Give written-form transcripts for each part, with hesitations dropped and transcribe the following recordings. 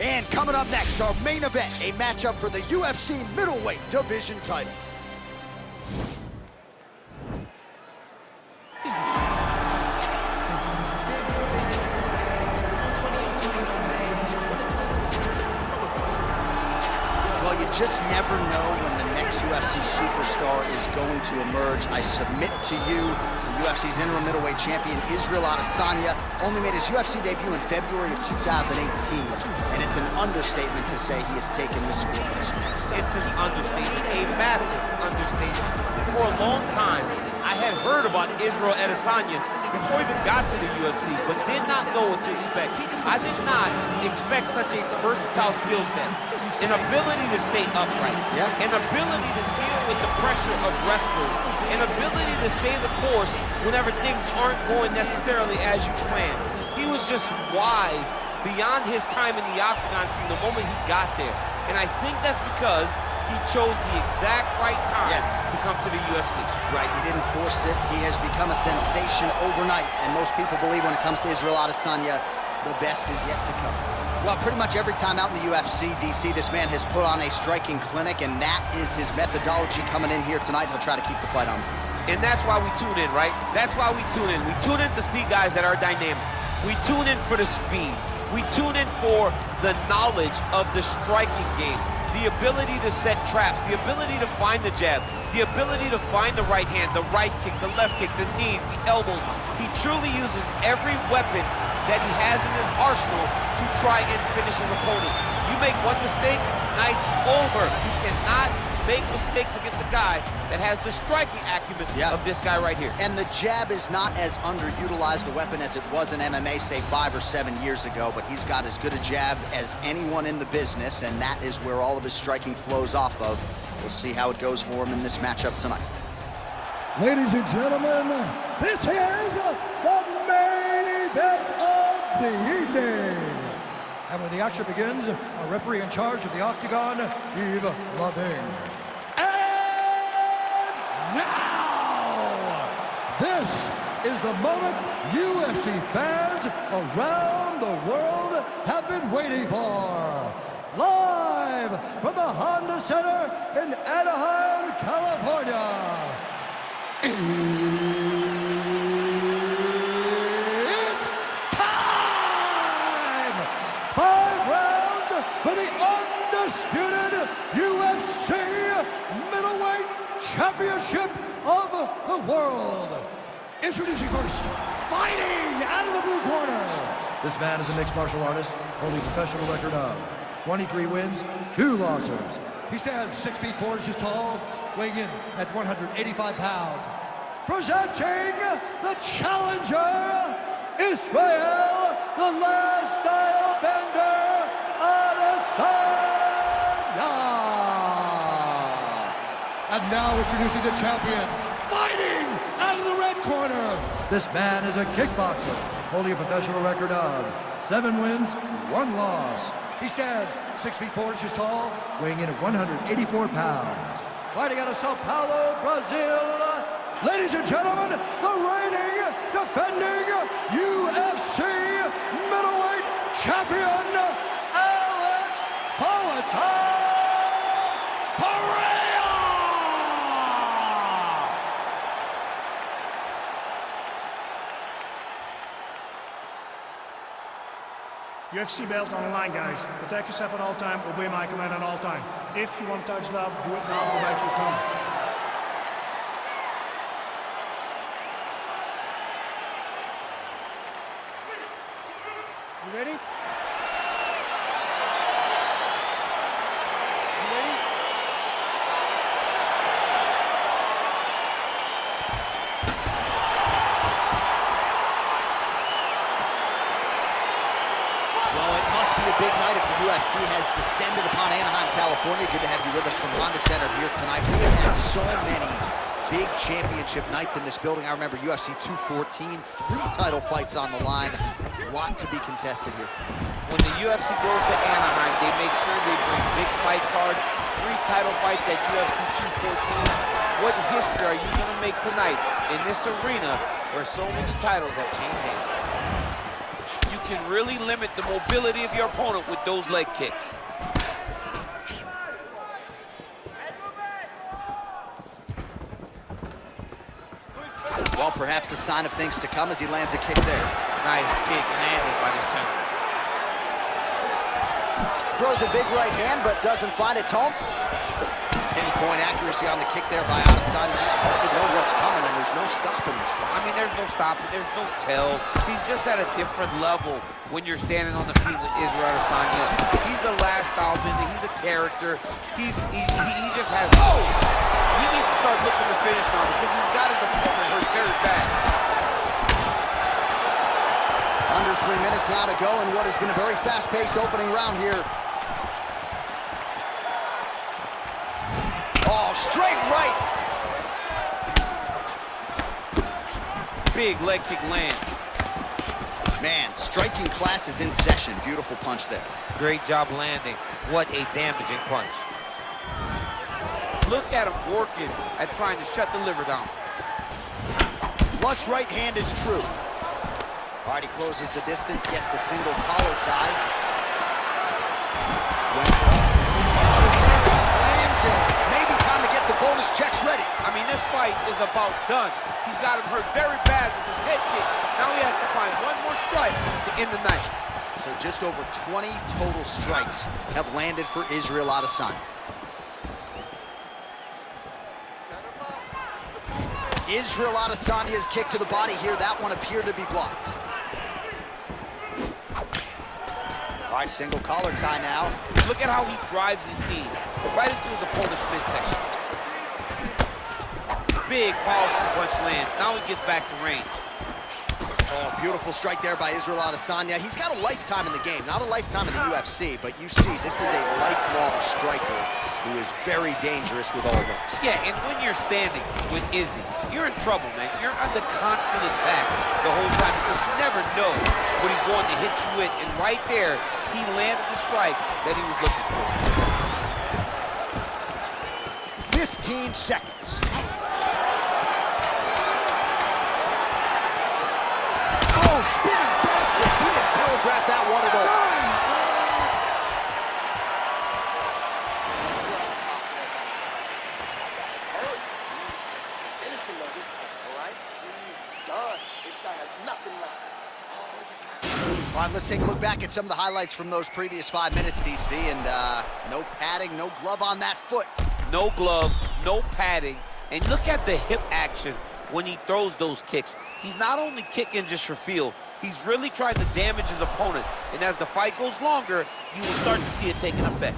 And coming up next, our main event, a matchup for the UFC Middleweight Division title. Well, you just never know when the next UFC superstar is going to emerge. I submit to you, the UFC's interim middleweight champion, Israel Adesanya, only made his UFC debut in February of 2018, and it's an understatement to say he has taken the sport by storm. It's an understatement, a massive understatement. For a long time, I had heard about Israel Adesanya before he even got to the UFC, but did not know what to expect. I did not expect such a versatile skill set, an ability to stay upright, an ability to deal with the pressure of wrestlers, an ability to stay the course whenever things aren't going necessarily as you planned. He was just wise beyond his time in the octagon from the moment he got there. And I think that's because he chose the exact right time to come to the UFC. Right, he didn't force it. He has become a sensation overnight. And most people believe when it comes to Israel Adesanya, the best is yet to come. Well, pretty much every time out in the UFC, DC, this man has put on a striking clinic, and that is his methodology coming in here tonight. He'll try to keep the fight on. And that's why we tune in, right? That's why we tune in. We tune in to see guys that are dynamic. We tune in for the speed. We tune in for the knowledge of the striking game, the ability to set traps, the ability to find the jab, the ability to find the right hand, the right kick, the left kick, the knees, the elbows. He truly uses every weapon that he has in his arsenal to try and finish his opponent. You make one mistake, night's over. You cannot make mistakes against a guy that has the striking acumen of this guy right here. And the jab is not as underutilized a weapon as it was in MMA, say 5 or 7 years ago, but he's got as good a jab as anyone in the business, and that is where all of his striking flows off of. We'll see how it goes for him in this matchup tonight. Ladies and gentlemen, this is the main event of the evening. And when the action begins, a referee in charge of the Octagon, Yves Lavigne. And now, this is the moment UFC fans around the world have been waiting for. Live from the Honda Center in Anaheim, California. It's time! 5 rounds for the undisputed UFC Middleweight Championship of the world. Introducing first, fighting out of the blue corner. This man is a mixed martial artist, holding a professional record of 23 wins, 2 losses. He stands 6 feet 4 inches tall, weighing in at 185 pounds. Presenting the challenger, Israel, the last style bender, Adesanya. And now introducing the champion, fighting out of the red corner. This man is a kickboxer, holding a professional record of 7 wins, 1 loss. He stands 6 feet 4 inches tall, weighing in at 184 pounds. Fighting out of Sao Paulo, Brazil, ladies and gentlemen, the reigning, defending UFC middleweight champion, Alex Poatan. UFC belt on the line, guys. Protect yourself at all time, obey my command at all time. If you want to touch love, do it now, go back to your corner. You ready? You ready? Well, it must be a big night if the UFC has descended upon Anaheim, California. Good to have you with us from Honda Center here tonight. We have had so many big championship nights in this building. I remember UFC 214, 3 title fights on the line. A lot to be contested here tonight. When the UFC goes to Anaheim, they make sure they bring big fight cards, 3 title fights at UFC 214. What history are you going to make tonight in this arena where so many titles have changed hands? You can really limit the mobility of your opponent with those leg kicks. Well, perhaps a sign of things to come as he lands a kick there. Nice kick landed by this gentleman. Throws a big right hand, but doesn't find its home. Pinpoint accuracy on the kick there by Adesanya. It's just hard to know what's coming, and there's no stopping this guy. I mean, there's no stopping, there's no tell. He's just at a different level when you're standing on the feet with Israel Adesanya. He's the last style bender, he's a character. He just has, he needs to start looking to finish now because he's got his opponent hurt very bad. Under 3 minutes now to go in what has been a very fast-paced opening round here. Oh, straight right. Big leg kick land. Man, striking class is in session. Beautiful punch there. Great job landing. What a damaging punch. Look at him working at trying to shut the liver down. Flush right hand is true. All right, he closes the distance, gets the single collar tie. Lands and maybe time to get the bonus checks ready. I mean, this fight is about done. He's got him hurt very bad with his head kick. Now he has to find one more strike to end the night. So just over 20 total strikes have landed for Israel Adesanya. Israel Adesanya's kick to the body here. That one appeared to be blocked. All right, single collar tie now. Look at how he drives his knees right into his opponent's midsection. Big, powerful punch lands. Now he gets back to range. Oh, beautiful strike there by Israel Adesanya. He's got a lifetime in the game, not a lifetime in the UFC, but you see, this is a lifelong striker who is very dangerous with all those. Yeah, and when you're standing with Izzy, you're in trouble, man. You're under constant attack the whole time because you never know what he's going to hit you with. And right there, he landed the strike that he was looking for. 15 seconds. Oh, spinning back fist. He didn't telegraph that one at all. Finish him though this time, all right? He's done. This guy has nothing left. All right, let's take a look back at some of the highlights from those previous 5 minutes, DC, and no padding, no glove on that foot. No glove, no padding, and look at the hip action when he throws those kicks. He's not only kicking just for feel, he's really trying to damage his opponent, and as the fight goes longer, you will start to see it taking effect.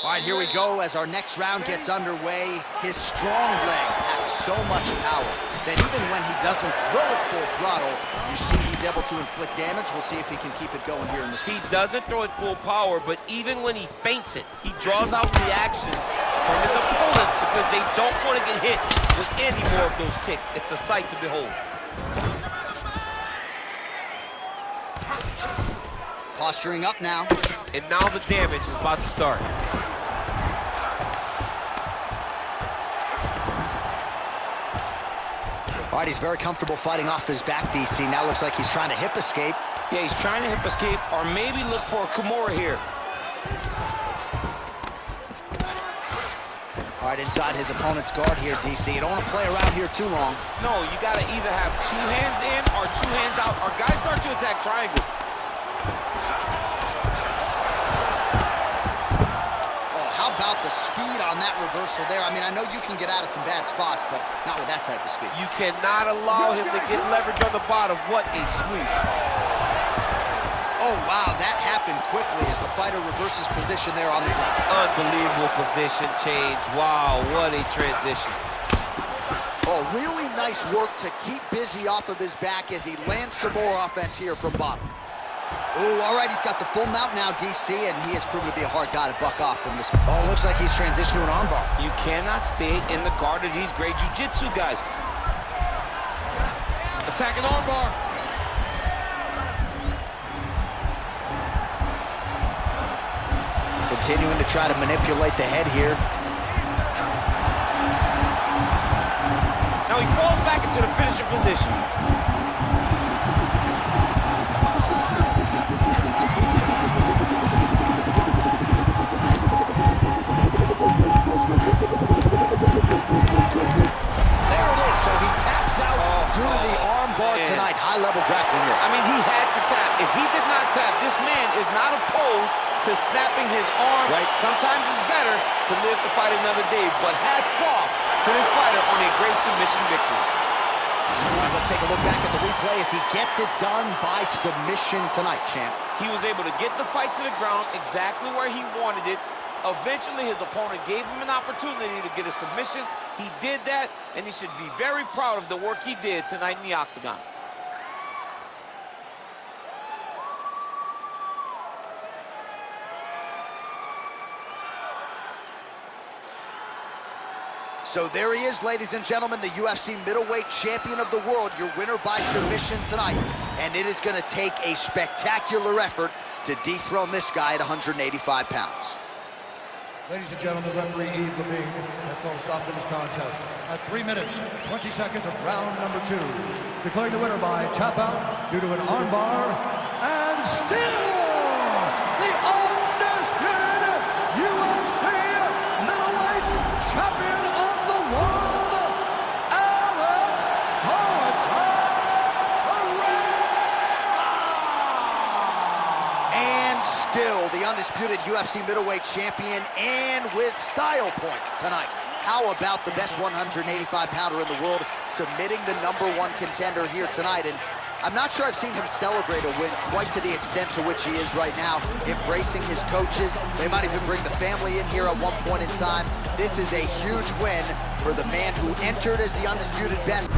All right, here we go as our next round gets underway. His strong leg packs so much power that even when he doesn't throw it full throttle, you see he's able to inflict damage. We'll see if he can keep it going here in this. He doesn't throw it full power, but even when he feints it, he draws out reactions from his opponents because they don't want to get hit with any more of those kicks. It's a sight to behold. Posturing up now. And now the damage is about to start. All right, he's very comfortable fighting off his back, DC. Now looks like he's trying to hip escape. Yeah, he's trying to hip escape or maybe look for a Kimura here. All right, inside his opponent's guard here, DC. You don't want to play around here too long. No, you got to either have 2 hands in or 2 hands out, or guys start to attack triangle. How about the speed on that reversal there? I mean, I know you can get out of some bad spots, but not with that type of speed. You cannot allow him to get leverage on the bottom. What a sweep. Oh, wow, that happened quickly as the fighter reverses position there on the ground. Unbelievable position change. Wow, what a transition. Oh, really nice work to keep busy off of his back as he lands some more offense here from bottom. Oh, all right, he's got the full mount now, DC, and he has proven to be a hard guy to buck off from this. Oh, looks like he's transitioned to an armbar. You cannot stay in the guard of these great jiu-jitsu guys. Attacking armbar. Continuing to try to manipulate the head here. Now he falls back into the finishing position. is not opposed to snapping his arm. Right. Sometimes it's better to live to fight another day, but hats off to this fighter on a great submission victory. All right, let's take a look back at the replay as he gets it done by submission tonight, champ. He was able to get the fight to the ground exactly where he wanted it. Eventually, his opponent gave him an opportunity to get a submission. He did that, and he should be very proud of the work he did tonight in the octagon. So there he is, ladies and gentlemen, the UFC middleweight champion of the world, your winner by submission tonight. And it is going to take a spectacular effort to dethrone this guy at 185 pounds. Ladies and gentlemen, referee Yves Levine has called a stop to this contest at 3 minutes, 20 seconds of round number 2. Declaring the winner by tap out due to an armbar, and still the undisputed UFC middleweight champion of the world, And still the undisputed UFC middleweight champion, and with style points tonight. How about the best 185-pounder in the world submitting the #1 contender here tonight? And I'm not sure I've seen him celebrate a win quite to the extent to which he is right now, embracing his coaches. They might even bring the family in here at one point in time. This is a huge win for the man who entered as the undisputed best.